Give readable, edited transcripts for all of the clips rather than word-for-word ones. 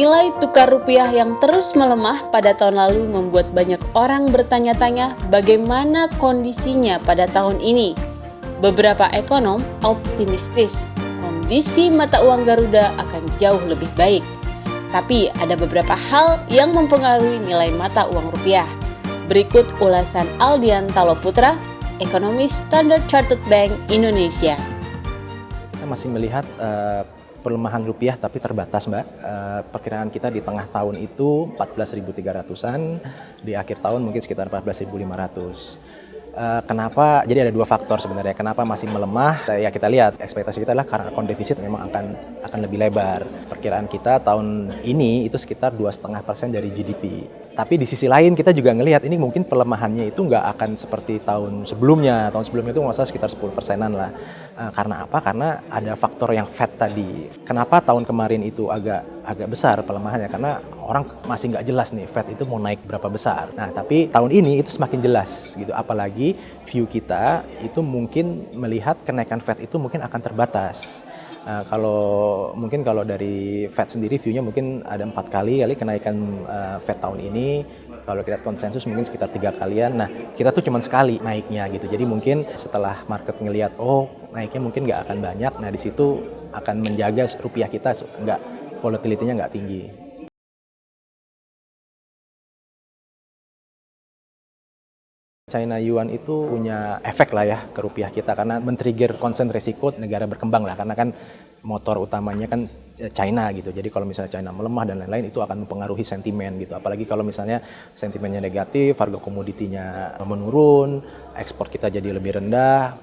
Nilai tukar rupiah yang terus melemah pada tahun lalu membuat banyak orang bertanya-tanya bagaimana kondisinya pada tahun ini. Beberapa ekonom optimistis kondisi mata uang Garuda akan jauh lebih baik. Tapi ada beberapa hal yang mempengaruhi nilai mata uang rupiah. Berikut ulasan Aldian Taloputra, ekonomis Standard Chartered Bank Indonesia. Kita masih melihat pelemahan rupiah tapi terbatas, Mbak. Perkiraan kita di tengah tahun itu 14.300-an, di akhir tahun mungkin sekitar 14.500. Kenapa? Jadi ada dua faktor sebenarnya. Kenapa masih melemah? Ya kita lihat ekspektasi kita adalah karena account defisit memang akan lebih lebar. Perkiraan kita tahun ini itu sekitar 2,5% dari GDP. Tapi di sisi lain kita juga ngelihat ini mungkin pelemahannya itu nggak akan seperti tahun sebelumnya. Tahun sebelumnya itu nggak salah sekitar 10%-an lah. Karena apa? Karena ada faktor yang Fed tadi. Kenapa tahun kemarin itu agak besar pelemahannya? Karena orang masih nggak jelas nih Fed itu mau naik berapa besar. Nah tapi tahun ini itu semakin jelas gitu. Apalagi view kita itu mungkin melihat kenaikan Fed itu mungkin akan terbatas. Kalau dari Fed sendiri view-nya mungkin ada 4 kali kenaikan Fed tahun ini. Kalau kita lihat konsensus mungkin sekitar 3 kalian. Nah kita tuh cuma sekali naiknya gitu. Jadi mungkin setelah market ngelihat naiknya mungkin nggak akan banyak. Nah di situ akan menjaga rupiah kita nggak volatility-nya nggak tinggi. China Yuan itu punya efek lah ya ke rupiah kita karena men-trigger concern resiko negara berkembang lah, karena kan motor utamanya kan China gitu. Jadi kalau misalnya China melemah dan lain-lain itu akan mempengaruhi sentimen gitu. Apalagi kalau misalnya sentimennya negatif, harga komoditinya menurun, ekspor kita jadi lebih rendah,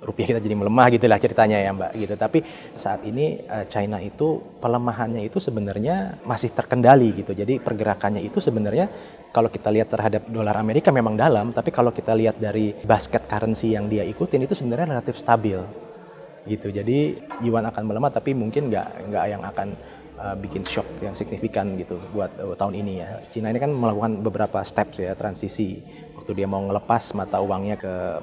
rupiah kita jadi melemah gitu lah ceritanya ya Mbak gitu. Tapi saat ini China itu pelemahannya itu sebenarnya masih terkendali gitu. Jadi pergerakannya itu sebenarnya kalau kita lihat terhadap dolar Amerika memang dalam, tapi kalau kita lihat dari basket currency yang dia ikutin itu sebenarnya relatif stabil gitu. Jadi yuan akan melemah tapi mungkin nggak yang akan bikin shock yang signifikan gitu buat tahun ini ya. Cina ini kan melakukan beberapa steps ya, transisi waktu dia mau ngelepas mata uangnya ke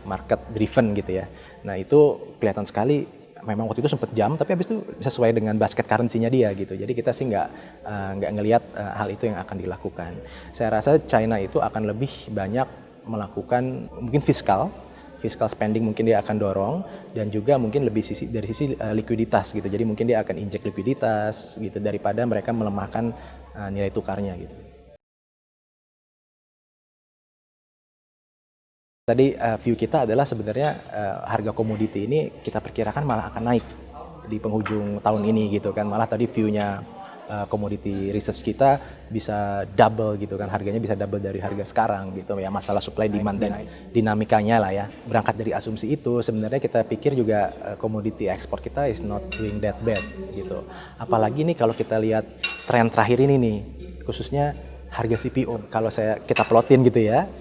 market driven gitu ya. Nah itu kelihatan sekali memang waktu itu sempat jam, tapi habis itu sesuai dengan basket currency-nya dia gitu. Jadi kita sih nggak ngelihat hal itu yang akan dilakukan. Saya rasa China itu akan lebih banyak melakukan mungkin fiskal spending mungkin dia akan dorong, dan juga mungkin lebih dari sisi likuiditas gitu. Jadi mungkin dia akan injek likuiditas gitu daripada mereka melemahkan nilai tukarnya gitu. Tadi view kita adalah sebenarnya harga komoditi ini kita perkirakan malah akan naik di penghujung tahun ini gitu kan. Malah tadi view-nya komoditi research kita bisa double gitu kan, harganya bisa double dari harga sekarang gitu ya. Masalah supply demand dan dinamikanya lah ya. Berangkat dari asumsi itu sebenarnya kita pikir juga komoditi ekspor kita is not doing that bad gitu. Apalagi nih kalau kita lihat tren terakhir ini nih, khususnya harga CPO. Kalau kita plotin gitu ya,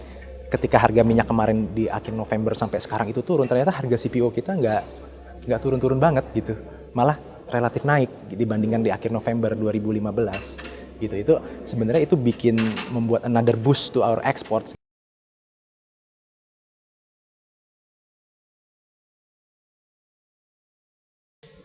ketika harga minyak kemarin di akhir November sampai sekarang itu turun, ternyata harga CPO kita nggak turun-turun banget gitu, malah relatif naik dibandingkan di akhir November 2015 gitu. Itu sebenarnya itu membuat another boost to our exports.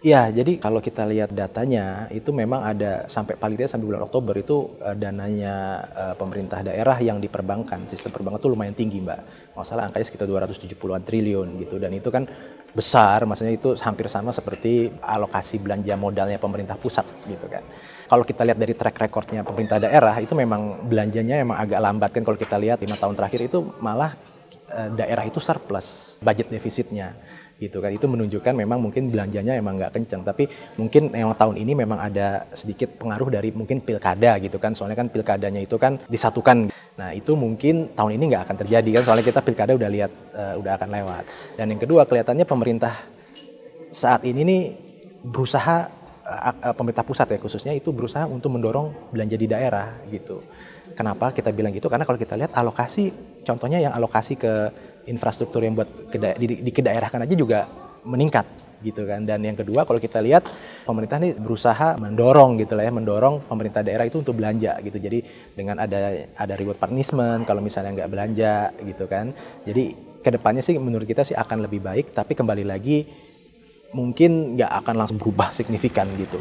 Ya, jadi kalau kita lihat datanya itu memang ada paling tidak sampai bulan Oktober itu dananya pemerintah daerah yang diperbankan, sistem perbankan itu lumayan tinggi Mbak. Masalah angkanya sekitar 270-an triliun gitu, dan itu kan besar, maksudnya itu hampir sama seperti alokasi belanja modalnya pemerintah pusat gitu kan. Kalau kita lihat dari track recordnya pemerintah daerah itu memang belanjanya memang agak lambat kan. Kalau kita lihat 5 tahun terakhir itu malah daerah itu surplus budget defisitnya gitu kan. Itu menunjukkan memang mungkin belanjanya emang nggak kencang, tapi mungkin yang tahun ini memang ada sedikit pengaruh dari mungkin pilkada gitu kan, soalnya kan pilkadanya itu kan disatukan. Nah itu mungkin tahun ini nggak akan terjadi kan, soalnya kita pilkada udah lihat udah akan lewat. Dan yang kedua kelihatannya pemerintah saat ini nih berusaha, pemerintah pusat ya khususnya itu berusaha untuk mendorong belanja di daerah gitu. Kenapa kita bilang gitu? Karena kalau kita lihat alokasi, contohnya yang alokasi ke infrastruktur yang buat kedaerahkan aja juga meningkat gitu kan. Dan yang kedua kalau kita lihat pemerintah ini berusaha mendorong gitu lah ya, mendorong pemerintah daerah itu untuk belanja gitu. Jadi dengan ada reward punishment kalau misalnya nggak belanja gitu kan. Jadi kedepannya sih menurut kita sih akan lebih baik, tapi kembali lagi mungkin nggak akan langsung berubah signifikan gitu.